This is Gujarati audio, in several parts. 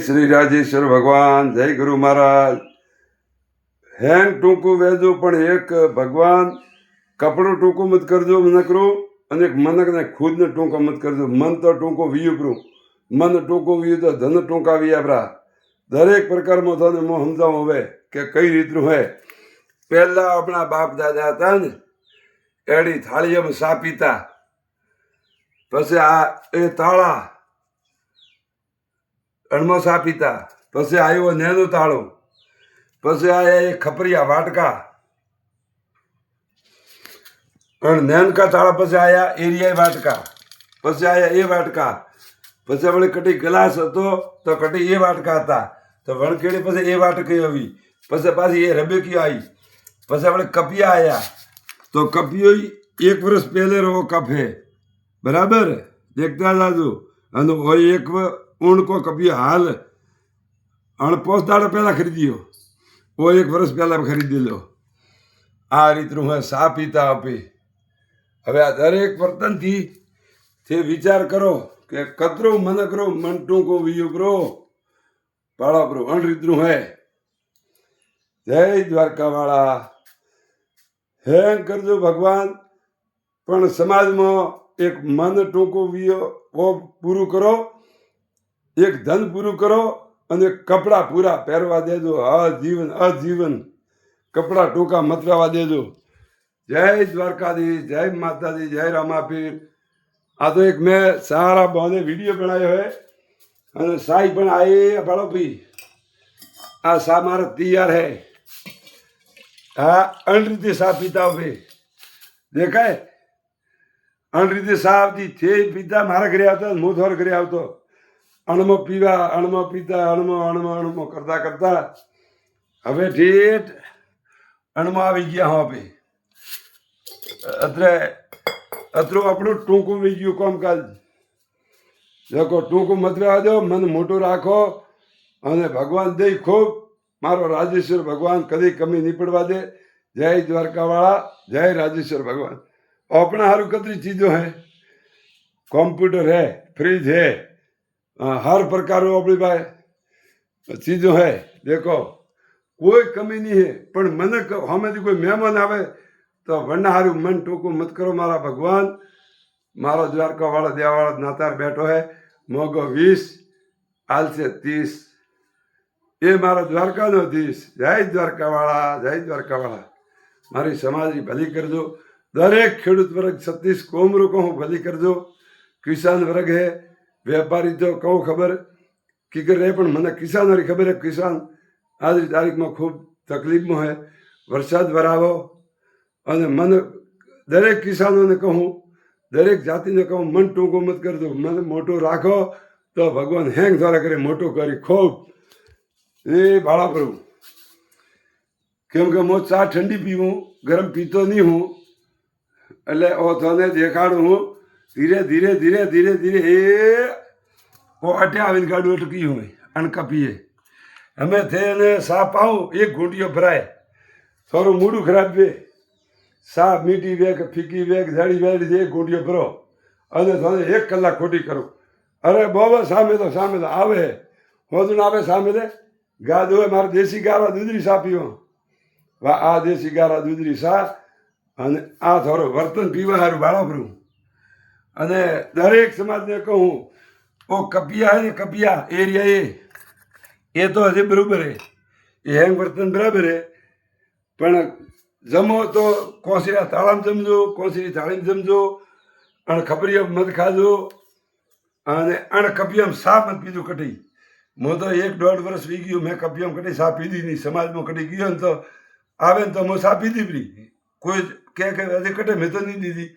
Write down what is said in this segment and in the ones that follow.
શ્રી રાજેશ્વર ભગવાન, જય ગુરુ મહારાજ. હેંગ ટૂંકું વેજો પણ એક ભગવાન, કપડું ટૂંકું મત કરજો નકરું, અને મનકને ખુદને ટૂંકો મત કરજો. મન તો ટૂંકો વિયુપરું, મન ટૂંકું વિયું તો ધન ટૂંકા વિયાપરા. દરેક પ્રકારમાં તને હું સમજાવું હવે કે કઈ રીતનું હે. પહેલા આપણા બાપ દાદા હતા ને, એડી થાળીઓમાં સા પીતા, પછી આ એ તાળા અણમાં સા પીતા, પછી આવ્યો નેનું તાળું, પછી આયા એ ખપરિયા વાટકા, અને નેનકા તાળા, પછી આયા એરિયા વાટકા, પછી આયા એ વાટકા, પછી આપણે કટી ગ્લાસ હતો તો કટી એ વાટકા હતા, તો વણકેડી પછી એ વાટકી આવી, પછી પાછી એ રબેકી આવી, પછી આપણે કપિયા આવ્યા, તો કપિયો 1 વર્ષ પહેલે રહો કપ હે, બરાબર દેખતા જાજો. અને હોય એક ઊંડકો કપિયો હાલ અણપોસ દાડો પહેલાં ખરીદ્યો, ઓ 1 વર્ષ પહેલાં ખરીદી લો. આ રીતનું હોય સા પીતા આપી. હવે આ દરેક વર્તનથી તે વિચાર કરો કે કતરું મન કરો, મન ટૂંકો વિયું કરો, પાળા pro અણ રીતનું હે. જય દ્વારકાવાળા. હેંગ કરજો ભગવાન, પણ સમાજમાં એક મન ટૂંકું વિયો ઓ પૂરું કરો, એક ધન પૂરું કરો, અને કપડાં પૂરા પહેરવા દેજો. આજીવન કપડાં ટૂંકા મતરાવા દેજો. જય દ્વારકાધીશ, જય માતાજી, જય રામાપીર. આ તો એક મેં સારા બહાને વિડીયો બનાવ્યો હે, અને સાઈ પણ આઈ ભાડો ભાઈ. આ સા મારા તૈયાર હે. હા, અણ રીતે સા પીતા ભાઈ દેખાય, અણ રીતે સા આવતી તે પીતા. મારા ઘરે આવતા, હું થોર ઘરે આવતો, અણમો પીવા, અણમો પીતા, અણમો કરતા કરતા હવે ઠેઠ અણમો આવી ગયા હો ભાઈ. અત્રું આપણું ટૂંકું વી ગયું કામકાજ. દેખો ટૂંકું મત રહેવા દો, મન મોટું રાખો, અને ભગવાન દે ખૂબ. મારો રાજેશ્વર ભગવાન કદી કમી નહીં પડવા દે. જય દ્વારકાવાળા, જય રાજેશ્વર ભગવાન. अपना हारू कतरी चीज़ों है, कंप्यूटर है, फ्रिज है, हर प्रकार अपनी पास चीज़ों है. देखो कोई कमी नहीं है, पर मन हमें कोई मेहमान आवे तो वरना हारू मन टूंकू मत करो. मारा भगवान, मारा द्वारका वाला देवावाला नातार बैठो है, मोगो 20 आल से 30, ये मारा द्वारका नो धीश. जय द्वारका वाला, जय द्वारका वाला. मारी समाज की भली कर दो. दरेक खेडूत वर्ग 36 कोमरू को भली कर दो. किसान वर्ग है, व्यापारी तो कहूँ खबर की कर रहे, पण मने किसान वाली खबर है. किसान आज की तारीख में खूब तकलीफ में है. वरसाद भरावो, અને मन दरेक किसानों ने कहूँ, दरेक जाति ने कहूँ, मन टूंको मत कर दो, मन मोटो राखो तो भगवान हेंग द्वारा करे मोटो करी खूब. એ ભાડા પ્રભુ, કેમ કે હું ચા ઠંડી પીવું, ગરમ પીતો નહીં હું, એટલે ઓ તને દેખાડું હું ધીરે ધીરે ધીરે ધીરે ધીરે એ ઓ અટે આવીને ગાડું અટકી હોય અણકપીએ. અમે થઈને સા પાઉં, 1 ઘૂંટીઓ ભરાય, થોડું મૂડું ખરાબ બે, સા મીઠી વેગ, ફીકી વેગ, જાડી વેડી 1 ઘૂંટીઓ ભરો, અને થોડે 1 કલાક ખોટી કરો. અરે બાબા સામે તો આવે, હોતું આવે સામે દે ગાદ હોય. મારે દેશી ગારા દૂધરી સા પીવો, વાહ આ દેશી ગારા દૂધરી સા, અને આ થોડું વર્તન પીવા સારું બાળોપરું. અને દરેક સમાજને કહું, ઓ કપિયા હે ને, કપિયા એરિયા એ તો હજી બરાબર હે, એ હેંગ વર્તન બરાબર હે, પણ જમો તો કોસરીયા તાળામાં જમજો, કોસરી થાળીમાં જમજો, અને ખપરીઓ મત ખાજો, અને અણ કપિયામાં સા મત પીધું કટી. હું તો 1-1.5 વર્ષ વી ગયું, મેં કપિયામાં કટી સા પીધી નહીં. સમાજમાં કટી ગયો ને તો આવે ને તો હું સા પીધી પડી. કોઈ કે હજી કટે મેં તો નહીં દીધી.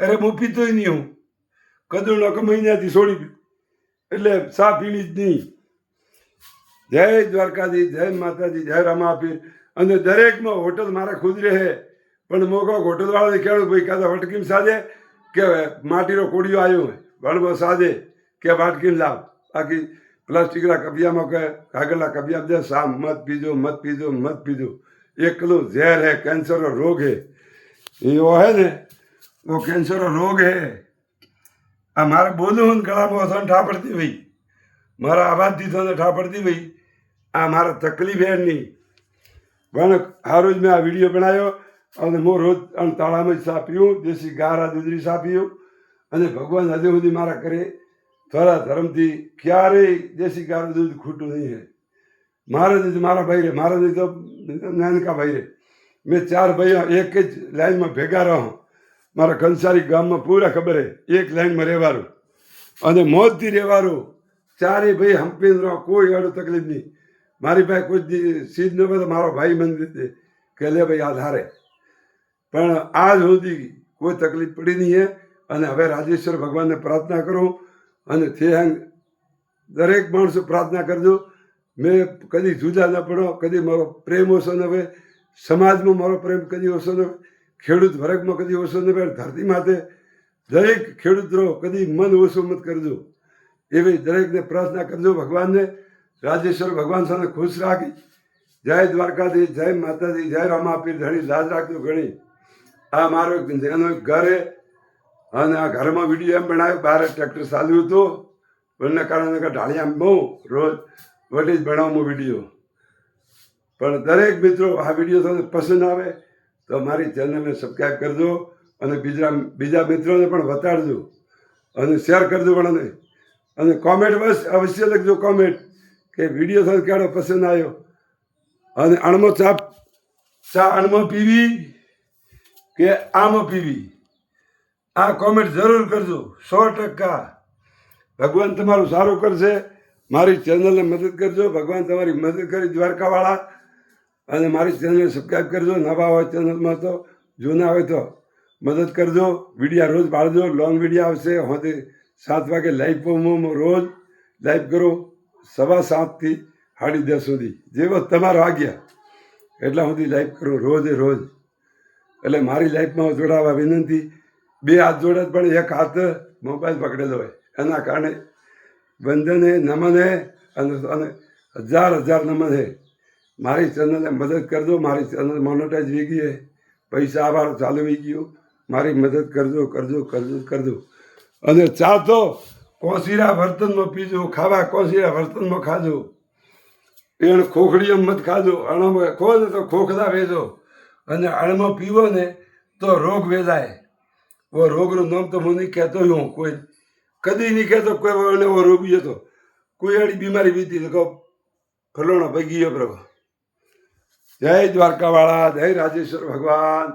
અરે હું પીતોય નહીં, હું કદુનો કમાઈનાથી છોડી, એટલે સા પીણી જ નહીં. જય દ્વારકાજી, જય માતાજી, જય રામાપીર. અને દરેકમાં હોટલ મારા ખુદ રહે, પણ મોકો હોટલવાળાને કહેવું ભાઈ કાં તો વટકીમ સાજે કે માટીનો કોડિયો આવ્યો હોય વણવો સાજે કે વાટકીમ લાવ. બાકી પ્લાસ્ટિકના કપિયામાં કે કાગળના કપિયામાં દે સા મત પીજો, મત પીજો, મત પીજો. એકલું ઝેર હે, કેન્સરનો રોગ હે. એવો હે ને वो कैंसर रोग है. आ मारे बोलूँ गला में ठापड़ती भाई મારા આવાજથી તને ઠા પડતી ભાઈ આ મારા તકલીફ એ નહીં પણ આ રોજ મેં આ વિડીયો બનાવ્યો અને હું રોજ તાળામાં જ ચા પીવું દેશી ગારા દૂધરી ચા પીવું અને ભગવાન હજુ સુધી મારા કરે થોડા ધર્મથી ક્યારેય દેશી ગારું દૂધ ખૂટું નહીં હે મારે નહીં મારા ભાઈ રે મારા નહીં તો નાનકા ભાઈ રે મેં 4 ભાઈઓ એક જ લાઈનમાં ભેગા રહો મારા કંસારી ગામમાં પૂરા ખબર હે એક લાઈનમાં રહેવાનું અને મોજથી રહેવાનું ચારેય ભાઈ હંપીને રહો કોઈ આડું તકલીફ નહીં મારી પાસે કોઈ સીધ ન હોય તો મારો ભાઈ મને દીધે કે લે ભાઈ આ ધારે પણ આજ સુધી કોઈ તકલીફ પડી નહીં હે અને હવે રાજેશ્વર ભગવાનને પ્રાર્થના કરું અને તે દરેક માણસો પ્રાર્થના કરજો મેં કદી જુદા ન પડો કદી મારો પ્રેમ ઓછો ન હોય સમાજમાં મારો પ્રેમ કદી ઓછો ન હોય ખેડૂત વર્ગમાં કદી ઓછો ન હોય ધરતી માથે દરેક ખેડૂત રહો કદી મન ઓછું મત કરજો એવી દરેકને પ્રાર્થના કરજો ભગવાનને રાજેશ્વર ભગવાન સામે ખુશ રાખી જય દ્વારકાધીશ જય માતાજી જય રામાપીર ધણી લાજ રાખજો ઘણી આ મારો એનો એક ઘર હે અને આ ઘરમાં વિડીયો એમ બનાવ્યો બહાર ટ્રેક્ટર ચાલ્યું હતું એના કારણે ઢાળિયા બહુ રોજ વટી જ બનાવું વિડીયો પણ દરેક મિત્રો આ વિડીયો તમને પસંદ આવે તો મારી ચેનલને સબસ્ક્રાઈબ કરજો અને બીજા મિત્રોને પણ બતાડજો અને શેર કરજો પણ અને કોમેન્ટ બસ અવશ્ય લખજો કોમેન્ટ કે વિડીયો તમને કેવો પસંદ આવ્યો અને અણમાં ચા અણમાં પીવી કે આમાં પીવી આ કોમેન્ટ જરૂર કરજો 100%. ભગવાન તમારું સારું કરશે મારી ચેનલને મદદ કરજો ભગવાન તમારી મદદ કરી દ્વારકાવાળા અને મારી ચેનલને સબસ્ક્રાઈબ કરજો નવા હોય ચેનલમાં તો જૂના હોય તો મદદ કરજો વિડીયા રોજ પાડજો લોંગ વિડીયો આવશે હોતે 7 વાગે લાઈવમાં રોજ લાઈવ કરો 7:15 થી 10:30 સુધી જેવો તમારો આજ્ઞા એટલા સુધી લાઈવ કરો રોજે રોજ એટલે મારી લાઈફમાં જોડાવા વિનંતી 2 હાથ જોડે પણ એક હાથ મોબાઈલ પકડેલો હોય એના કારણે વંદન હે નમન હે અને હજાર નમન હે મારી ચેનલને મદદ કરજો મારી ચેનલ મોનેટાઈઝ વી ગઈ હે પૈસા આવવાનું ચાલુ વી ગયું મારી મદદ કરજો અને ચા તો કોસીરા વર્તનમાં પીજો ખાવા કોસીરા વર્તનમાં ખાજો એને ખોખડીઓ મત ખાજો અણમાં ખો ને તો ખોખલા વેજો અને અણમાં પીવો ને તો રોગ વેદાય वो રોગનું નામ તો હું નહીં કહેતો હું કોઈ કદી નહીં કહેતો કોઈ એવો રોગ હતો કોઈ એની બીમારી વીતી તો કહો ફલોણો ભાઈ ગયો પ્રભુ જય દ્વારકાવાળા જય રાજેશ્વર ભગવાન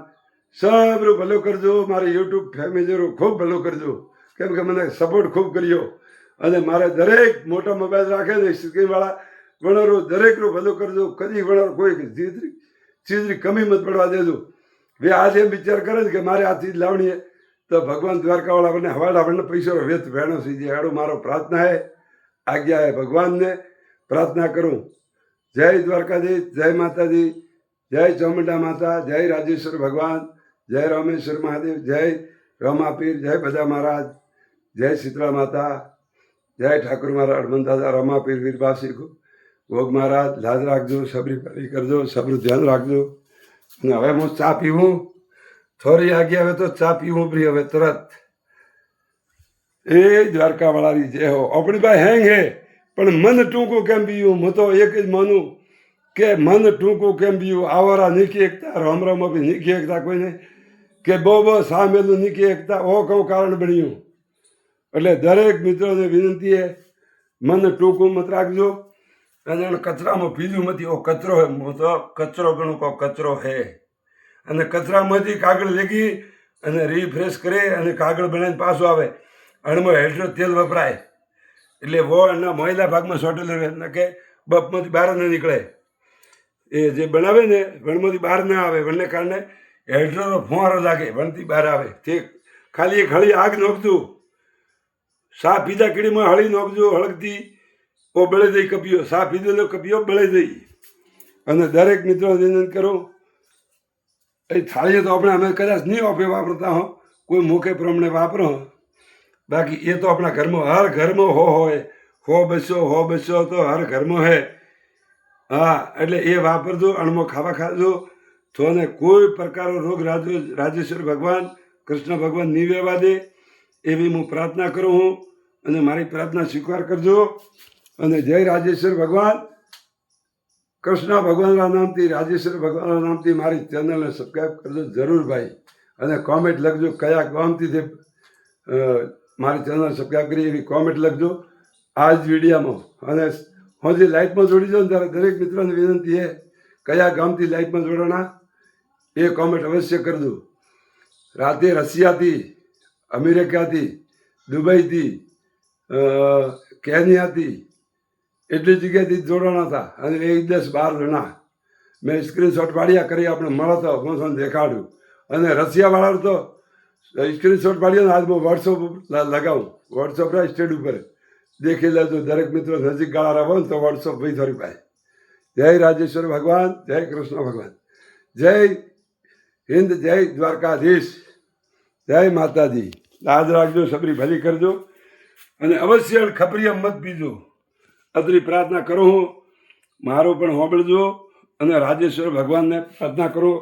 સબરું ભલો કરજો મારી યુટ્યુબ ફેમિલીનું ખૂબ ભલો કરજો કેમ કે મને સપોર્ટ ખૂબ કર્યો અને મારે દરેક મોટા મોબાઈલ રાખે ને સ્ક્રીનવાળા વણરો દરેકનું ભલો કરજો કદી વણર કોઈ ચીજની કમી મત પડવા દેજો વે આજે વિચાર કરે ને કે મારે આ ચીજ લાવણી તો ભગવાન દ્વારકાવાળા આપણને હવાડા આપણને પૈસો વેત ભેણો સીધી હાડો મારો પ્રાર્થના હે આજ્ઞા હે ભગવાનને પ્રાર્થના કરું જય દ્વારકાધીશ જય માતાજી જય ચામુંડા માતા જય રાજેશ્વર ભગવાન જય રામેશ્વર મહાદેવ જય રમાપીર જય બધા મહારાજ જય શીતળા માતા જય ઠાકુર મહારાજ હનુમાન દાદા રમાપીર વીરબાસી ભોગ મહારાજ લાજ રાખજો સબરી પરી કરજો સબરું ધ્યાન રાખજો અને હવે હું ચા પીવું થોડી આગી હવે તો ચા પીવું પ્રિય હવે તરત એ દ્વારકાવાળાની જે હો આપણી પાસે હેંગ હે પણ મન ટૂંકું કેમ પીવું હું તો એક જ માનું કે મન ટૂંકું કેમ પીવું આવરા નીકળી એકતા રામ રામ બી નીકળી એકતા કોઈને કે બહુ સામેલું નીકળી એકતા ઓ કહું કારણ બન્યું એટલે દરેક મિત્રોને વિનંતી હે મન ટૂંકું મત રાખજો અને એને કચરામાં પીધું નથી ઓ કચરો હે હું તો કચરો ગણું કહો કચરો હે અને કચરામાંથી કાગળ લેગી અને રીફ્રેશ કરે અને કાગળ બનાવીને પાછું આવે અણમાં હેઠળ તેલ વપરાય એટલે વો એના મોયલા ભાગમાં સોટેલું રહે ને કે બપમાંથી બહાર ન નીકળે એ જે બનાવે ને વણમાંથી બહાર ના આવે વણને કારણે હેઠળનો ફુવારો લાગે વણથી બહાર આવે તે ખાલી એક હળી આગ નોખતું સા પીધા કીડીમાં હળી નોખજો હળગતી ઓ બળે જઈ કપિયો સા પીધેલો કપિયો બળે જઈ અને દરેક મિત્રો વિનંતી કરું એ થાળીઓ તો આપણે અમે કદાચ નહીં ઓપે વાપરતા હો કોઈ મૂકે પ્રમાણે વાપરો બાકી એ તો આપણા ઘરમાં હર ઘરમાં હોય 100-200 તો હર ઘરમાં હે હા એટલે એ વાપરજો અણમો ખાવા ખાજો તો ને કોઈ પ્રકારનો રોગ રાજેશ્વર ભગવાન કૃષ્ણ ભગવાન નહીં રહેવા દે એવી હું પ્રાર્થના કરું હું અને મારી પ્રાર્થના સ્વીકાર કરજો અને જય રાજેશ્વર ભગવાન. કૃષ્ણ ભગવાનના નામથી, રાજેશ્વર ભગવાનના નામથી મારી ચેનલને સબસ્ક્રાઈબ કરજો જરૂર ભાઈ. અને કોમેન્ટ લખજો કયા ગામથી તે મારી ચેનલ સબસ્ક્રાઈબ કરી એવી કોમેન્ટ લખજો આ જ વિડીયામાં. અને હું જે લાઈફમાં જોડી જાઉં ત્યારે દરેક મિત્રોને વિનંતી છે કયા ગામથી લાઈફમાં જોડાણા એ કોમેન્ટ અવશ્ય કરજો. રાતે રશિયાથી, અમેરિકાથી, દુબઈથી, કેન્યાથી એટલી જગ્યાથી જોડાણા હતા. અને 10-12 જણા મેં સ્ક્રીનશોટ પાડ્યા કરી આપણે મળો તો હું તમને દેખાડું. અને રશિયાવાળા તો સ્ક્રીનશોટ પાડ્યો ને આજ હું વોટ્સઅપ લગાવું, વોટ્સઅપ સ્ટેડ ઉપર દેખી લેજો. દરેક મિત્રો નજીક ગાળા રહો ને તો વોટ્સઅપ ભાઈ થોડી પાસે. જય રાજેશ્વર ભગવાન, જય કૃષ્ણ ભગવાન, જય હિન્દ, જય દ્વારકાધીશ, જય માતાજી. લાજ રાખજો, સબરી ભલી કરજો અને અવશ્ય ખપરીયા મત પીજો. અત્રી પ્રાર્થના કરો હું મારો પણ હોંભળજો. અને રાજેશ્વર ભગવાનને પ્રાર્થના કરો,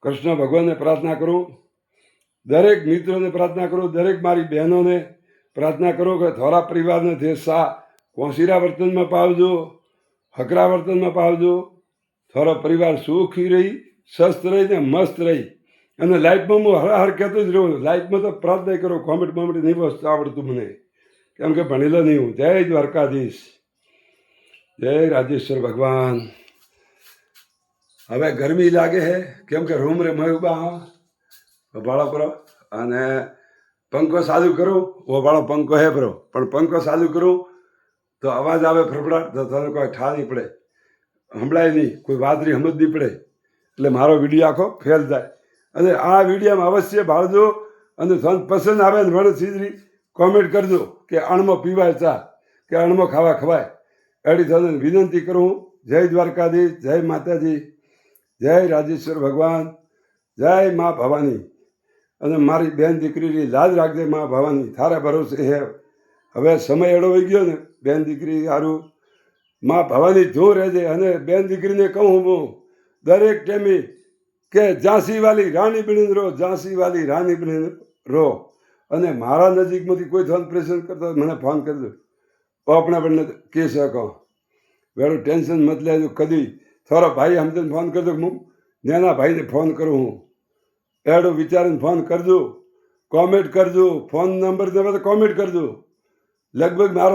કૃષ્ણ ભગવાનને પ્રાર્થના કરો, દરેક મિત્રોને પ્રાર્થના કરો, દરેક મારી બહેનોને પ્રાર્થના કરો કે થોડા પરિવારને દેશા કોશીરા વર્તનમાં પાવજો, હકરા વર્તનમાં પાવજો. થોડો પરિવાર સુખી રહી, સ્વસ્થ રહી ને મસ્ત રહી. અને લાઈફમાં હું હર કહેતો જ રહું, લાઈફમાં તો પ્રાર્થના કરો. કોમેન્ટ નહીં વસ્તુ આવડતું મને, કેમ કે ભણેલો નહીં હું. જય દ્વારકાધીશ, જય રાજેશ્વર ભગવાન. હવે ગરમી લાગે છે કેમ કે રૂમ રે મેં ઉભા ભાડો કરો અને પંખો ચાલુ કરું. ભાડો પંખો હે બરો, પણ પંખો ચાલુ કરું તો અવાજ આવે ફફડાટ, તો તને કોઈ ઠા નહીં પડે, સંભળાય નહીં, કોઈ વાતરી સમજ નહીં પડે. એટલે મારો વિડીયો આખો ફેલ થાય. અને આ વિડીયોમાં અવશ્ય ભાળજો. અને તમને પસંદ આવે ને મને સીધી કોમેન્ટ કરજો કે અણમાં પીવાય ચા કે અણમાં ખાવા ખવાય. એડી તમને વિનંતી કરું. જય દ્વારકાધીશ, જય માતાજી, જય રાજેશ્વર ભગવાન, જય મા ભવાની. અને મારી બેન દીકરીની લાજ રાખજે મા ભવાની, તારા ભરોસે હે. હવે સમય એડો વહી ગયો ને, બેન દીકરી સારું મા ભવાની જો રહેજે. અને બેન દીકરીને કહું હું દરેક ટાઈમે કે ઝાંસી વાલી રાણી બનીને રહો, ઝાંસી વાલી રાણી બનીને રહો. અને મારા નજીકમાંથી કોઈ થવાનું પ્રેશર કરતો મને ફોન કરજો, આપણે બંને કહી શકો. વેળું ટેન્શન મત લેજો કદી. થોડો ભાઈ સમજીને ફોન કરજો, હું નાના ભાઈને ફોન કરું હું. એડો વિચારીને ફોન કરજો, કોમેન્ટ કરજો. ફોન નંબર દેવા તો કોમેન્ટ કરજો. લગભગ મારો